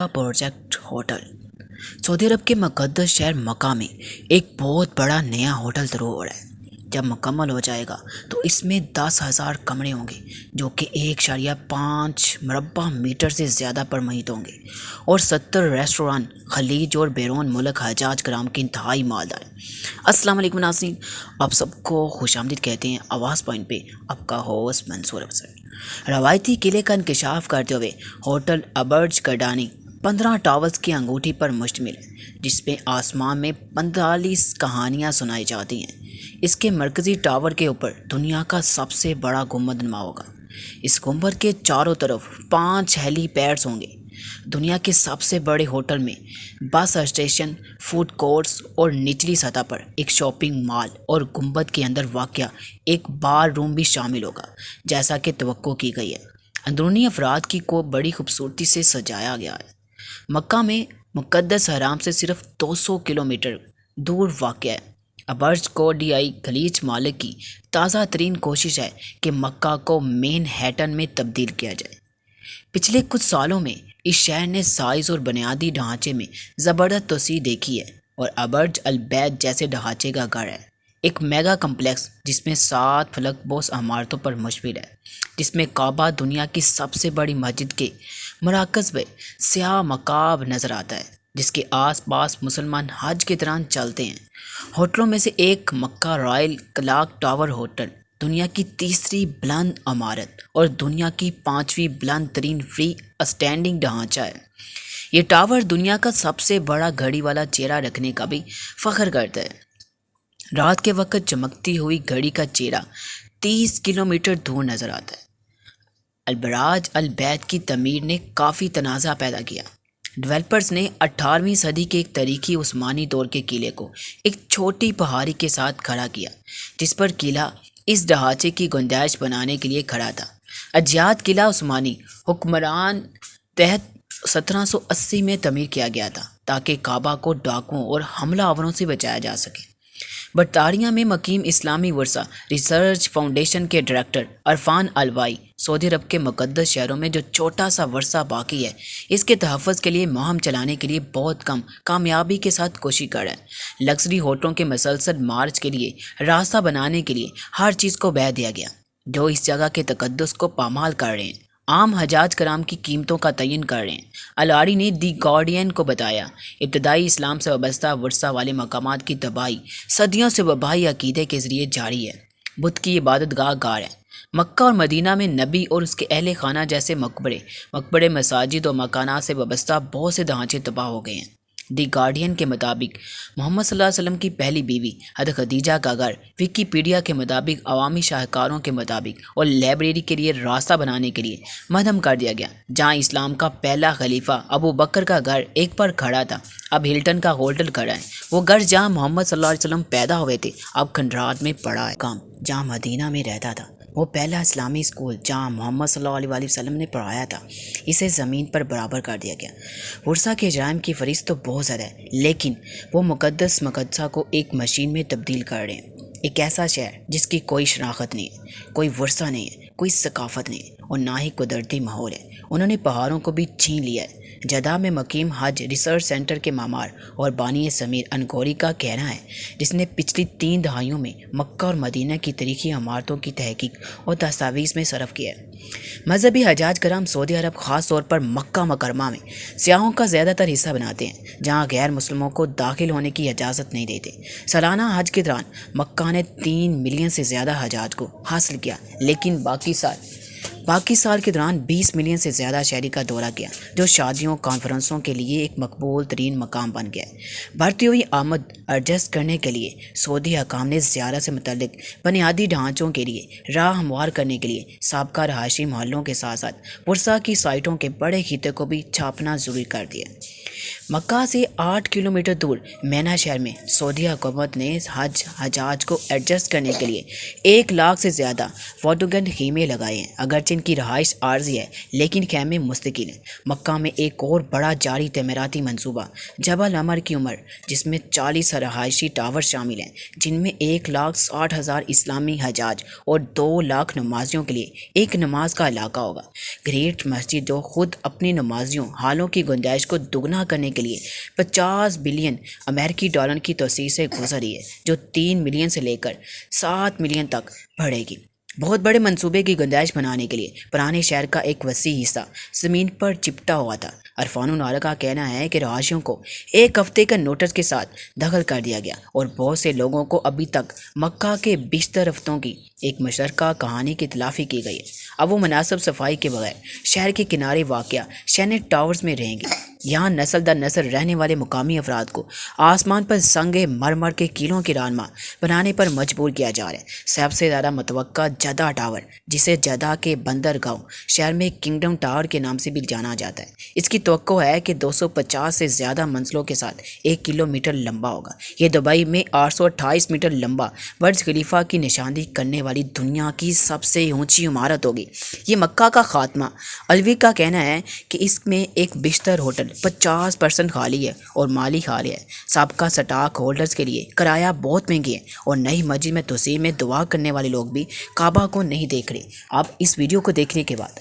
का project hotel. Saudi अरब के मुक़द्दस शहर मक्का में एक बहुत बड़ा नया होटल शुरू हो रहा है। जब मुकम्मल हो जाएगा तो इसमें 10,000 कमरे होंगे जो कि 1.5 मरबा मीटर से ज़्यादा पर मुहित होंगे और 70 रेस्टोरेंट खलीज और बैरून मुल्क हजाज कराम के इंतहाई मालदार। अस्सलाम वालेकुम नाज़रीन, आप सबको खुशामदीद कहते हैं आवाज़ पॉइंट पे आपका होस्ट मंसूर अफसर। रवायती किले का इंकशाफ करते हुए होटल अबर्ज गर्डानी 15 टावर्स की अंगूठी पर मुश्तमिल है, जिसमें आसमान में 45 कहानियाँ सुनाई जाती हैं। इसके मरकज़ी टावर के ऊपर दुनिया का सबसे बड़ा गुंबद नुमा होगा। इस गुंबद के चारों तरफ 5 हेलीपैड्स होंगे। दुनिया के सबसे बड़े होटल में बस स्टेशन, फूड कोर्ट्स और निचली सतह पर एक शॉपिंग मॉल और गुंबद के अंदर वाक़या एक बार रूम भी शामिल होगा, जैसा कि तवक्को की गई है। अंदरूनी अफराद की को बड़ी खूबसूरती से सजाया गया है। मक्का में मुक़द्दस हराम से सिर्फ 200 किलोमीटर दूर वाक़या है। अबर्ज कोडियाई खलीज मालिक की ताज़ा तरीन कोशिश है कि मक्का को मैनहट्टन में तब्दील किया जाए। पिछले कुछ सालों में इस शहर ने साइज़ और बुनियादी ढांचे में ज़बरदस्त तोसी देखी है और अबर्ज अल-बैत जैसे ढांचे का घर है। एक मेगा कम्प्लेक्स जिसमें 7 फलकबोस इमारतों पर मुश्तमिल है, जिसमें काबा दुनिया की सबसे बड़ी मस्जिद के मराकज़ में स्याह मकाब नज़र आता है, जिसके आसपास मुसलमान हज के दौरान चलते हैं। होटलों में से एक मक्का रॉयल क्लॉक टावर होटल दुनिया की तीसरी बुलंद इमारत और दुनिया की 5वीं बुलंद तरीन फ्री स्टैंडिंग ढांचा है। ये टावर दुनिया का सबसे बड़ा घड़ी वाला चेहरा रखने का भी फ़ख्र करता है। रात के वक्त चमकती हुई घड़ी का चेहरा 30 किलोमीटर दूर नज़र आता है। अल-बराज अल-बैत की तमीर ने काफ़ी तनाज़ा पैदा किया। डेवलपर्स ने 18वीं सदी के एक तारीखी उस्मानी दौर के किले को एक छोटी पहाड़ी के साथ खड़ा किया, जिस पर किला इस ढांचे की गुंजाइश बनाने के लिए खड़ा था। अज्याद किला उस्मानी हुक्मरान तहत 1780 में तमीर किया गया था ताकि काबा को डाकुओं और हमलावरों से बचाया जा सके। बरतानिया में मकीम इस्लामी वर्सा रिसर्च फाउंडेशन के डायरेक्टर अरफान अलवाई सऊदी अरब के मुक़द्दस शहरों में जो छोटा सा वर्सा बाकी है, इसके तहफ़्फ़ुज़ के लिए मुहिम चलाने के लिए बहुत कम कामयाबी के साथ कोशिश कर रहा है। लग्जरी होटलों के मसलसल मार्च के लिए रास्ता बनाने के लिए हर चीज़ को बह दिया गया, जो इस जगह के तकद्दुस को पामाल कर रहे हैं। आम हजाज कराम की कीमतों का तयन कर रहे हैं। अलारी ने दी गार्डियन को बताया, इब्तदाई इस्लाम से वाबस्ता वर्सा वाले मकामात की तबाही सदियों से वबाई अकीदे के ज़रिए जारी है। बुत की इबादत गार है। मक्का और मदीना में नबी और उसके अहले खाना जैसे मकबरे मसाजिद और मकानात से वाबस्ता बहुत से ढांचे तबाह हो गए हैं। दी गार्डियन के मुताबिक मोहम्मद सल्लल्लाहु अलैहि वसल्लम की पहली बीवी हज़रत खदीजा का घर विकीपीडिया के मुताबिक अवामी शाहकारों के मुताबिक और लाइब्रेरी के लिए रास्ता बनाने के लिए मदम कर दिया गया। जहां इस्लाम का पहला खलीफा अबू बकर का घर एक पर खड़ा था, अब हिल्टन का होटल खड़ा है। वो घर जहाँ मोहम्मद सल्लल्लाहु अलैहि वसल्लम पैदा हुए थे अब खंडरात में पड़ा है। काम जहाँ मदीना में रहता था, वो पहला इस्लामी स्कूल जहाँ मोहम्मद सल्लल्लाहु अलैहि वसल्लम ने पढ़ाया था, इसे ज़मीन पर बराबर कर दिया गया। वर्सा के जराइम की फरिस्त तो बहुत ज़्यादा है, लेकिन वो मुक़द्दस मक़दसा को एक मशीन में तब्दील कर रहे हैं। एक ऐसा शहर जिसकी कोई शनाख्त नहीं है, कोई वर्सा नहीं है, कोई सकाफ़त नहीं है और ना ही कुदरती माहौल है। उन्होंने पहाड़ों को भी छीन लिया है। जदा में मकीम हज रिसर्च सेंटर के मामार और बानी समीर अनगोरी का कहना है, जिसने पिछली 3 दहाइयों में मक्का और मदीना की तारीखी इमारतों की तहकीक और दस्तावेज़ में सरफ किया है। मजहबी हजाज कराम सऊदी अरब ख़ास तौर पर मक्का मुकरमा में सियाहों का ज़्यादातर हिस्सा बनाते हैं, जहां गैर मुस्लिमों को दाखिल होने की इजाज़त नहीं देते। सालाना हज के दौरान मक्का ने 3 मिलियन से ज़्यादा हजाज को हासिल किया, लेकिन बाकी साल के दौरान 20 मिलियन से ज़्यादा शहरी का दौरा किया, जो शादियों कॉन्फ्रेंसों के लिए एक मकबूल तरीन मकाम बन गया है। बढ़ती हुई आमद एडजस्ट करने के लिए सऊदी हकाम ने ज़ियारत से मुतल्लिक बुनियादी ढांचों के लिए राह हमवार करने के लिए साबका रहायशी मोहल्लों के साथ साथ वर्सा की साइटों के बड़े खिते को भी छापना ज़रूरी कर दिया। مکہ سے 8 کلومیٹر دور مینا شہر میں سعودی حکومت نے حجاج کو ایڈجسٹ کرنے کے لیے 1 لاکھ سے زیادہ فوٹوگن خیمے لگائے ہیں۔ اگرچہ ان کی رہائش عارضی ہے لیکن خیمے مستقل ہیں۔ مکہ میں ایک اور بڑا جاری تعمیراتی منصوبہ جبل عمر کی عمر، جس میں 40 رہائشی ٹاور شامل ہیں، جن میں 1,60,000 اسلامی حجاج اور 2 لاکھ نمازیوں کے لیے ایک نماز کا علاقہ ہوگا۔ گریٹ مسجد جو خود اپنی نمازیوں ہالوں کی گنجائش کو دگنا کرنے کے لیے 50 بلین امریکی ڈالر کی توسیع سے گزری ہے، جو 3 ملین سے لے کر 7 ملین تک بڑھے گی۔ بہت بڑے منصوبے کی گنجائش بنانے کے لیے پرانے شہر کا ایک وسیع حصہ زمین پر چپٹا ہوا تھا۔ عرفان النار کا کہنا ہے کہ رہائشیوں کو 1 ہفتے کا نوٹس کے ساتھ دخل کر دیا گیا اور بہت سے لوگوں کو ابھی تک مکہ کے بیشتر ہفتوں کی ایک مشترکہ کہانی کی تلافی کی گئی ہے۔ اب وہ مناسب صفائی کے بغیر شہر کے کنارے واقع شینٹ ٹاورز میں رہیں گے۔ یہاں نسل در نسل رہنے والے مقامی افراد کو آسمان پر سنگ مرمر کے قلعوں کی رہنما بنانے پر مجبور کیا جا رہا ہے۔ سب سے زیادہ متوقع جدہ ٹاور، جسے جدہ کے بندرگاہ شہر میں کنگڈم ٹاور کے نام سے بھی جانا جاتا ہے، اس کی توقع ہے کہ 250 سے زیادہ منزلوں کے ساتھ 1 کلومیٹر لمبا ہوگا۔ یہ دبئی میں 828 میٹر لمبا برج خلیفہ کی نشاندہی کرنے والی دنیا کی سب سے اونچی عمارت ہوگی۔ یہ مکہ کا خاتمہ۔ الوی کا کہنا ہے کہ اس میں ایک بیشتر ہوٹل 50% خالی ہے اور مالی حال ہے۔ سابقہ سٹاک ہولڈرز کے لیے کرایہ بہت مہنگی ہے اور نئی مسجد میں توسیع میں دعا کرنے والے لوگ بھی کعبہ کو نہیں دیکھ رہے۔ اب اس ویڈیو کو دیکھنے کے بعد